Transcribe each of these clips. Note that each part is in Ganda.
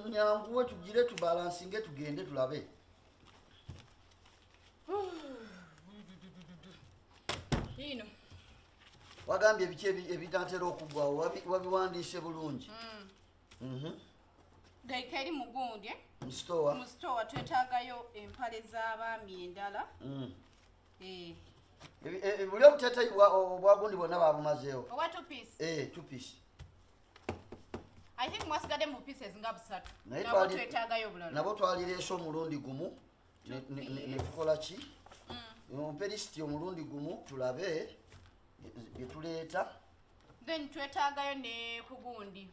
nyanguwe tugire tubalansinge tugende tulabe. Ino. Wagambye biki ebitantera okugwawo wabiwandiise bulungi. Daikeri mugundi Mustowa twetaagayo empale z'abaami endala. Buli obuteeteyi obwagundi bwonna babumazeewo. Owa 2 piece? 2 piece. I think mwasigadde mu pieces nga 3. Nabo twetaagayo bulala. Nabo twalireese omulundi gumu ne tukola ki? Ompe lisiti omulundi gumu tulabe bye tuleeta. Then twetaagayo ne kugundi.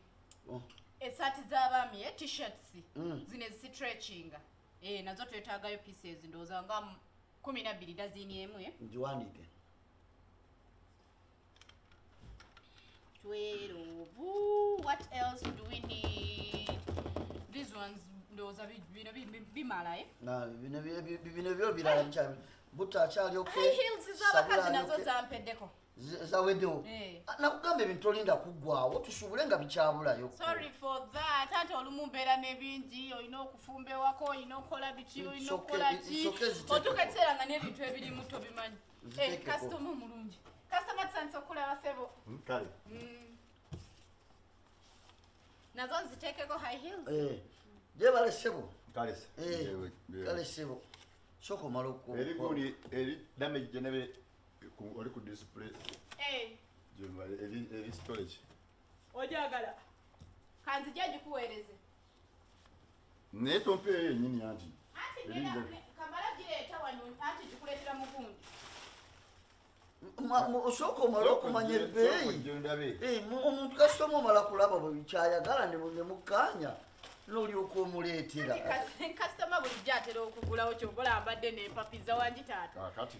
Esaati z'abaami t-shirts zino ezisitretchinga nazo twetaagayo pieces ndowooza nga 12 dazini emu ngiwandiike 12. What else do we need? These ones ndowooza bino bimala bino byo birala nkyali butta akyali high heels z'abakazi nazo zampeddeko zaweddewo nakugamba ebintu tolinda kuggwawo tusobole nga bikyabulayo. Sorry for that. Ate olumu mbeera n'ebingi olina okufumba ewaka olina okukola biki olina okukola ki otuuka ekiseera nga n'ebintu ebirimu tobimanyi. Kasitoma omulungi. Kasitoma tusanise okulaba sebo. Kale. Nazo nziteekeko high heels. Gyebale sebo. Kale sebo. Sooka omala erigundi eri damage genebe oli ku display. Eri storage. Ojagala. Kanzija gikuweereze. Naye tompe eyo yennyini anti. Kamala gireeta wano anti gikuleetera mugundi. Osooka omala okumanya ebbeeyi. Omuntu kasitoma omala kulaba bwe bikyayagala ne mukkaanya n'olyoka omuleetera. Kasitoma bulijjo atera okugulawo kyobola ambadde n'empapiza wangi taata. Kati.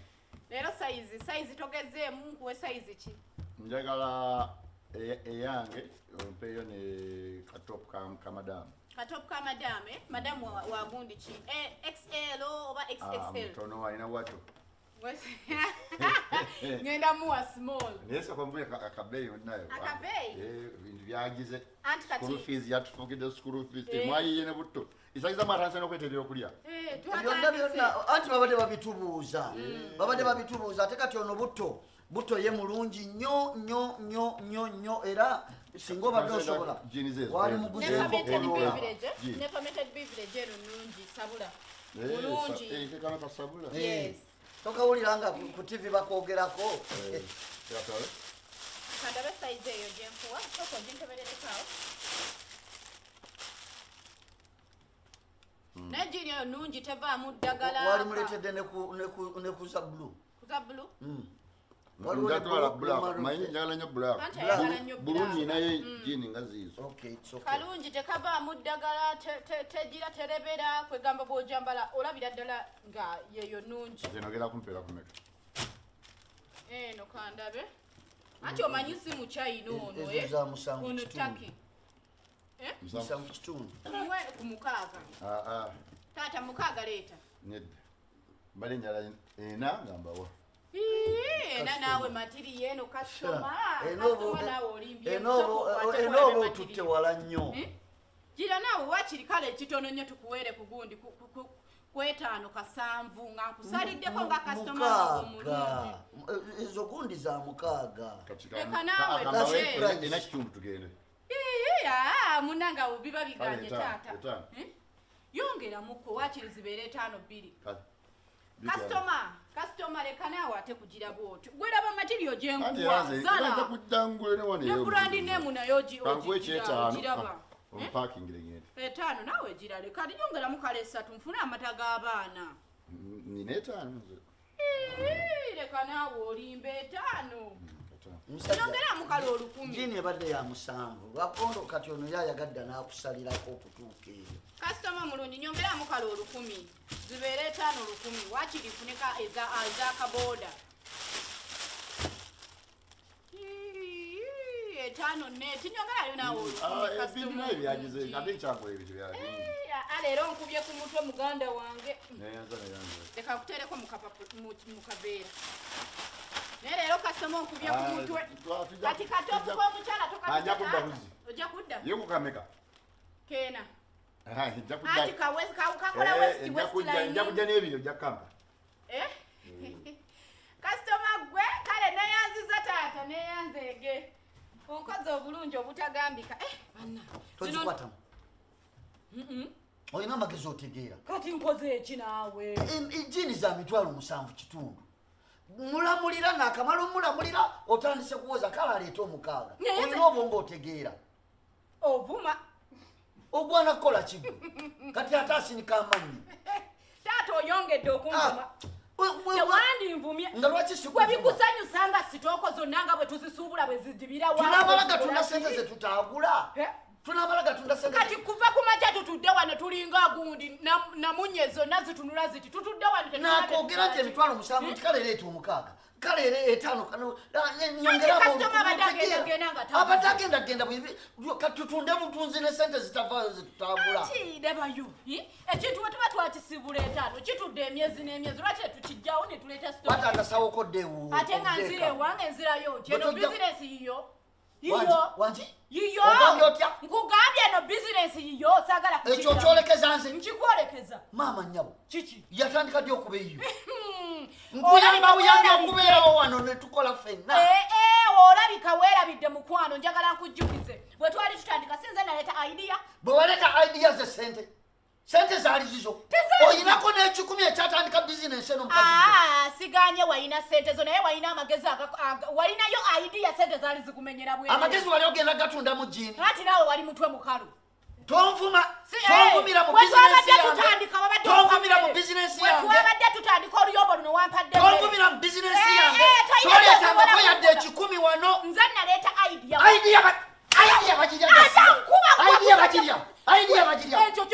Leero sayizi togezeemu nkuwe sayizi ki? Njagala eyange ompeeyo ne katop ka madamu. Katop ka madamu madamu wagundi ki? XL oba XXL? Mutono alina wato. Ngenda muwa small. Nesa kwa mbuye akabeeyi nayo. Akabeeyi? Bintu byagize. Anti kati. School fees yatufugidde school fees. Mwayiye ne butto. Isagiza maransa n'okweterera okulya. Byonna anti babadde babitubuuza ate kati ono butto ye mulungi nnyo era singa obadde osobola wali muguzeeko kolola. Ne fermented beverage eno nnungi sabula. Mulungi. Sabula. Yes. Tokawulira nga ku TV bakwogerako. Kandabe size eyo gyenkuwa soko gintebererekawo. Najiri eyo nnungi tevaamu ddagala. Wali muleetedde ne ku za blue. Kuza blue? Njagala black. Manyi njagala nnyo black. Bulungi naye jini nga ziizo. Okay, it's okay. Kalungi tekavaamu ddagala tegira terebera kwegamba bw'ojambala olabira ddala nga yeyo nnungi. Zenogera kumpeera kumeka. Eno kandabe. Anti omanyi si mu China ono Ezo musanvu ono kitundu. Turkey. Musanvu kitundu. Mwe ku mukaaga. Taata mukaaga leeta. Nedda. Mbale njala ena ngambawa. Ena naawe matiri yeno kasitoma. Kasitoma naawe olimbye. Eno otutte wala nnyo. Gira naawe wakiri kale ekitono nnyo tukuweere ku gundi kwetaano kasanvu nga nkusaliddeko nga kasitoma omulungi. Ezo gundi za mukaaga. Leka naawe ena kitundu tugende. Munanga biba biganye taata. Yongeramuko wakiri zibeere 5-2. Kasitoma leka naawe ate kugira bwotyo. Gweraba material gyenkuwa zala. Ne brandi name nayo ogiraba. Parking ngende. 5 naawe girale kati yongeramu kale 3 nfuna amata g'abaana. Nina 5. Leka naawe olimbe 5. Yongera mukalo 10. Jini ebadde ya musanvu. Lwakondo kati ono yayagadda n'akusalirako okutuuka eyo. Kasitoma mulungi nyongera mukalo 10. Zibeere 5-10. Wakiri funika eza kaboda. 5 net nyongera yona wo. Ebintu ebyagize ate kyangwe ebintu byagize. Leero nkubye ku mutwe muganda wange. Neyanza. Leka kuteereko mu kaveera. Leero kasitoma nkubye ku mutwe. Kati katopu k'omukyala tokakata. Ajja kudda buzi. Ojja kudda. Yo kukameka. Keena. Ati kawezi kakola west line. Njakuja n'ebiro jakamba. Customer gwe kale neyanziza taata neyanzege. Onkoze obulungi obutagambika. Banna. Tojikwatamu. Oyina amagezi otegeera. Kati nkoze eki naawe? Ejjini za mitwalo 7 kitundu. Mulamulira nakamala omulamulira otandise kuwoza kala aleeta 6. Olina obwongo otegeera. Ovuma. Ogwana kukola kibu. Kati ate asinika amanyi. Taata oyongedde okunvuma. Tewandi nvumye. Nga lwaki sikuvuma? Gwe bikusanyusa nga sitooko zonna nga bwe tuzisuubula bwe zidibira wansi. Tunabalaga tunda sente ze tutaagula. Tunabalaga tunda sente. Kati kuva ku makya tutudde wano tulinga gundi namunye zonna zitunula ziti tutudde wano. Nakwogera nti emitwalo 7 kale leeta 6. Kale 5 kano nyongera abadde agenda tutunde butunzi ne sente zitavaayo zitutambula. Debayo ekintu bwe tuba twakisibula 5 kitudde emyezi n'emyezi lwaki tukijjawo ne tuleeta sitoke. Wata akasawo koddewo. Ate nga nzire wange nzirayo nti eno bizinesi yiyo. Wanti? Yiyo. Ogambye otya? Nkugambye eno bizinesi yiyo saagala kukiga. Ekyo kyolekeza nze. Nkikwolekeza. Maama nnyabo. Kiki? Yatandika ddi okuba eyo. Nkuyamba buyambi okubeerawo wano ne tukola ffenna. Olabika weerabidde mukwano njagala nkujjukize. Bwe twali tutandika sinze naleeta idea. Bwe waleeta idea ze sente. Sente zaali zizo. Oyinako n'ekikumi ekyatandika bizinensi eno mukazi. Siganye wayina sente zo naye wayina amagezi wayinayo idea sente zaali zikumenyera bwe. Amagezi wali ogenda gatunda mu jjiini. Ati naawe wali mutwe mukalu. Tonvuma. Tonvumira mu bizinensi yange. Tonvumira mu bizinensi yange. Twabadde tutandika oluyombo luno wampadde. Tonvumira mu bizinensi yange. Toleetangako yadde ekikumi wano. Nze naleeta idea. Idea bagirya. Idea bagirya. Ekyo